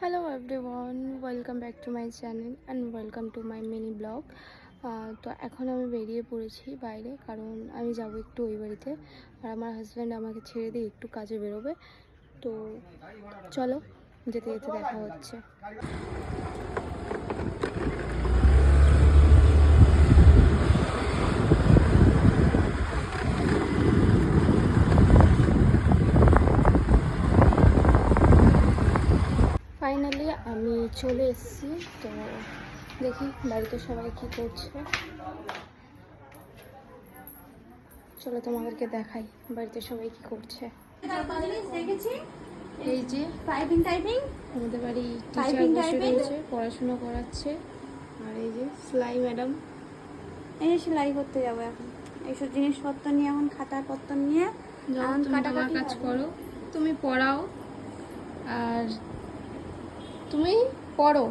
Hello everyone, welcome back to my channel and welcome to my mini blog. তো এখন আমি বেরিয়ে পড়েছি বাইরে, কারণ আমি যাব একটু ওই বাড়িতে। আর আমার হাজব্যান্ড আমাকে ছেড়ে দিয়ে একটু কাজে বেরোবে। তো চলো, যেতে যেতে দেখা হচ্ছে। ফাইনালি আমি চলে এসেছি। তো দেখি বাড়িতে সবাই কী করছে। চলো তোমাদেরকে দেখাই বাড়িতে সবাই কী করছে। এই যে আমাদের বাড়ি টিচার বসে রয়েছে, পড়াশোনা করাচ্ছে। আর এই যে সেলাই ম্যাডাম, এই সেলাই করতে যাবো এখন। এইসব জিনিসপত্র নিয়ে এখন খাতাপত্র নিয়ে তুমি তোমার কাজ করো, তুমি পড়াও আর তুমি পড়ো।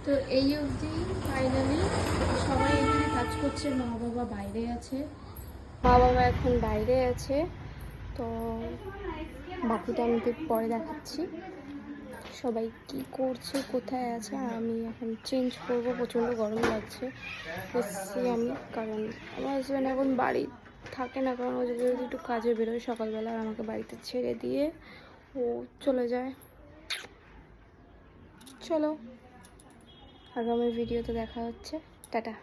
তো এই অবধি ফাইনালি সবাই এখানে কাজ করছে। মা বাবা বাইরে আছে, মা বাবা এখন বাইরে আছে। তো বাকিটা আমি পরে দেখাচ্ছি সবাই কি করছে, কোথায় আছে। আর আমি এখন চেঞ্জ করবো, প্রচণ্ড গরম লাগছে। এসছি আমি, কারণ আমার হাজব্যান্ড এখন বাড়ি থাকে না, কারণ ও যদি একটু কাজে বেরোয় সকালবেলা, আর আমাকে বাড়িতে ছেড়ে দিয়ে ও চলে যায়। চলো, আগামী ভিডিওতে দেখা হচ্ছে। টাটা।